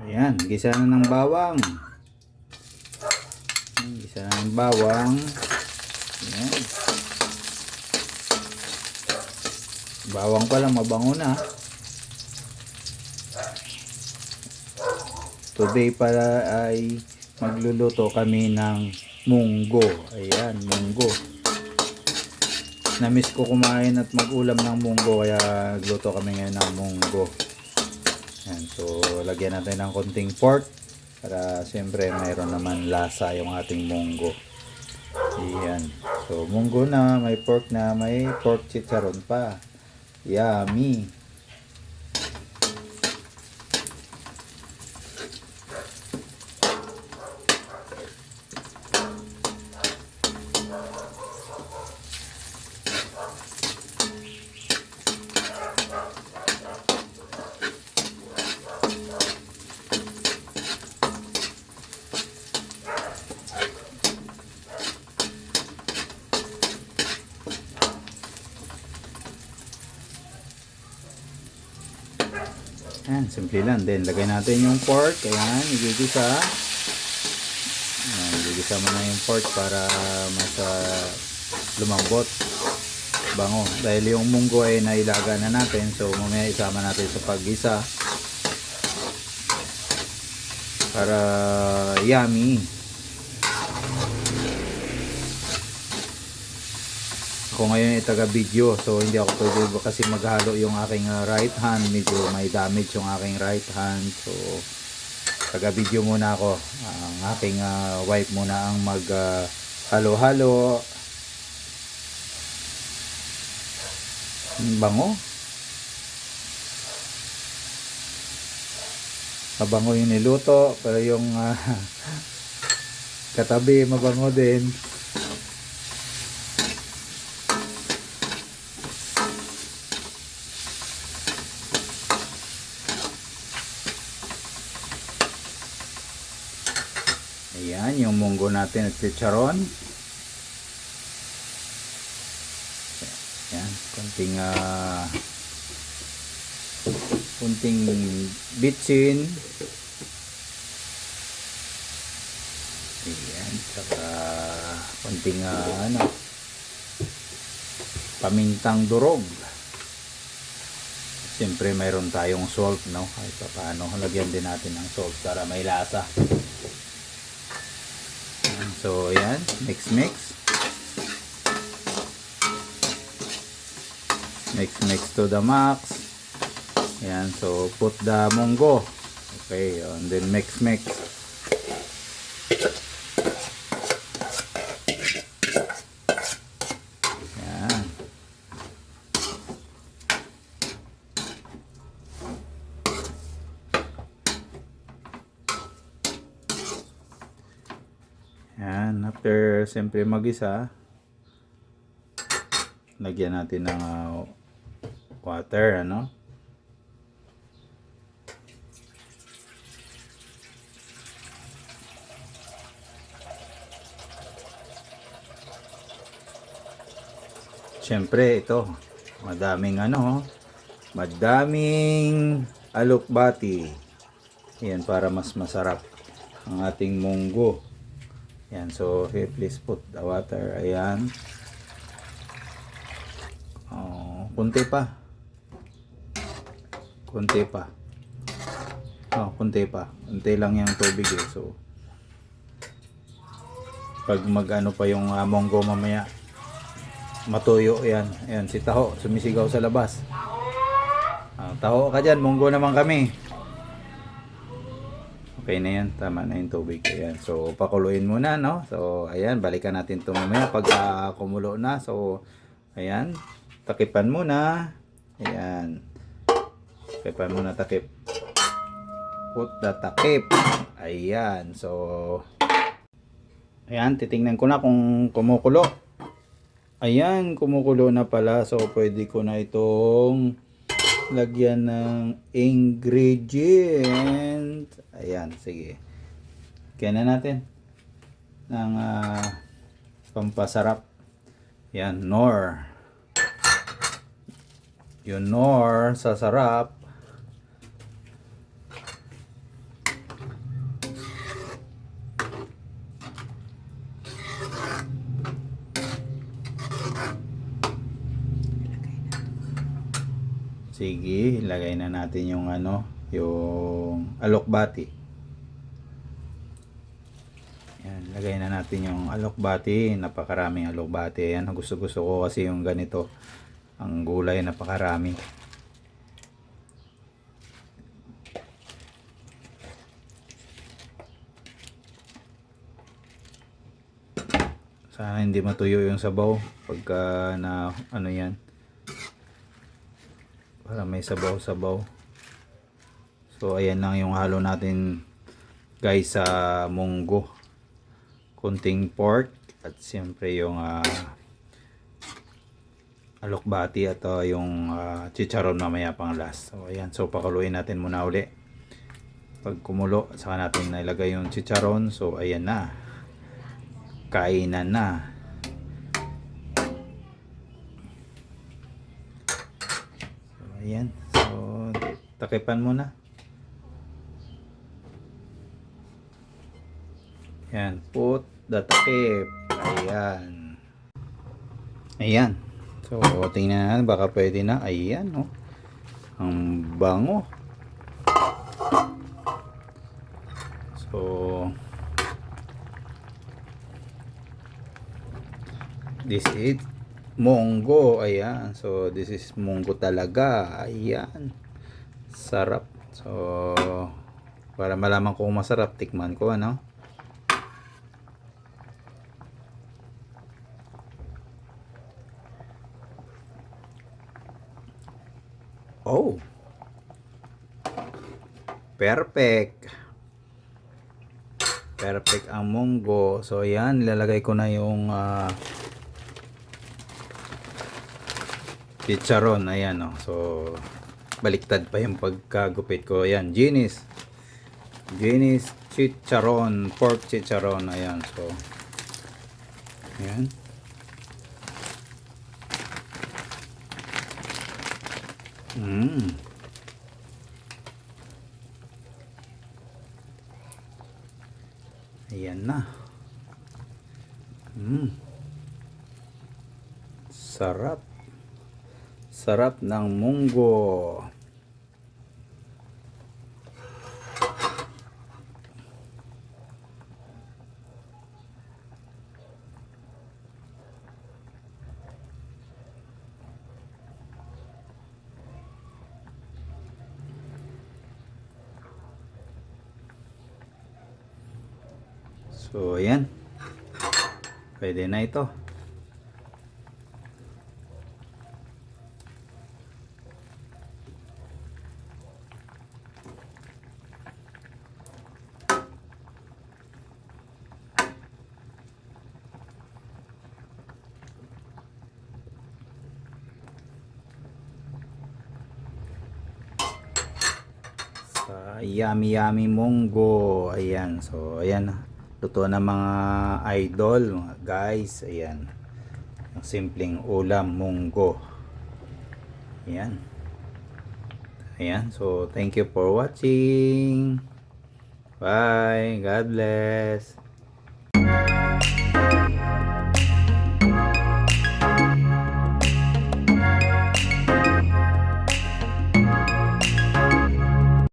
Ayan, gisa na ng bawang. Gisa na ng bawang. Ayan. Bawang pala mabango na. Today pala ay magluluto kami ng munggo. Ayan, munggo. Namiss ko kumain at mag-ulam ng munggo, kaya nagluto kami ngayon ng munggo. Ayan, so lagyan natin ng konting pork para siyempre mayroon naman lasa yung ating munggo. Ayan, so munggo na, may pork na, may pork chicharon pa. Yummy! Ayan, simple lang. Then, lagay natin yung pork. Ayan, igigisa. Ayan, igigisa mo na yung pork para mas lumambot. Bango. Dahil yung munggo ay nailaga na natin. So, mamaya isama natin sa paggisa. Para yummy. Ako ngayon ay taga-video, so hindi ako pwede kasi maghalo yung aking right hand. Medyo may damage yung aking right hand, so taga-video muna ako. Ang aking wife muna ang mag halo-halo. Bango. Mabango yung niluto, pero yung katabi mabango din. Ayan, yung munggo natin at chicharon. Ayan, kunting bitsin. Ayan, saka kunting pamintang durog. Siyempre mayroon tayong salt, no? Kahit paano, lagyan din natin ng salt para may lasa. So ayan, mix to the max. Ayan, so put the munggo. Okay, and then mix. Ayan. Ayan, after siyempre mag-isa, lagyan natin ng water, ano? Siyempre ito, madaming alokbati. Ayan, para mas masarap ang ating munggo. Ayan, so here, please put the water. Ayan. Kunti pa. Kunti lang yung tubig eh. So, pag mag-ano pa yung munggo mamaya. Matuyo yan. Ayan, si Taho, sumisigaw sa labas. Taho ka dyan, munggo naman kami. Okay na yan, tama na yung tubig. Ayan, so pakuluin muna, no? So, ayan, balikan natin ito mamaya pag kumulo na. So, ayan, takipan muna. Ayan, takipan muna, takip. Put the takip. Ayan, so, ayan, titingnan ko na kung kumukulo. Ayan, kumukulo na pala. So, pwede ko na itong lagyan ng ingredient. Ayan, sige. Kaya na natin ng pampasarap. Ayan, Knorr. Yung Knorr sa sarap. Sige, ilagay na natin yung yung alokbati. Yan, lagay na natin yung alokbati. Napakaraming alokbati. Ayan, gusto ko kasi yung ganito. Ang gulay, napakarami. Sana hindi matuyo yung sabaw pagka na yan. Para may sabaw-sabaw. So ayan lang yung halo natin guys sa munggo. Kunting pork at siyempre yung alokbati at yung chicharon mamaya pang last. So ayan, so pakuluin natin muna uli. Pag kumulo, saka natin nilagay yung chicharon. So ayan na. Kainan na. Ayan, so takipan muna. Ayan, put the takip. Ayan. Ayan. So tingnan natin, baka pwede na. Ayan, oh. Ang bango. So this is munggo. Ayan, so this is munggo talaga. Ayan, sarap. So para malaman ko kung masarap, tikman ko Oh, perfect ang munggo. So ayan, nilalagay ko na yung chicharon. Ayan, oh. So baliktad pa yung pagkagupit ko. Ayan, Ginis chicharon, pork chicharon. Ayan, so ayan. Ayan na. Sarap ng munggo. So ayan, pwede na ito. Yummy munggo. Ayan, so ayan, luto na mga idol, mga guys. Ayan, ang simpleng ulam, munggo. Ayan, so thank you for watching. Bye, God bless.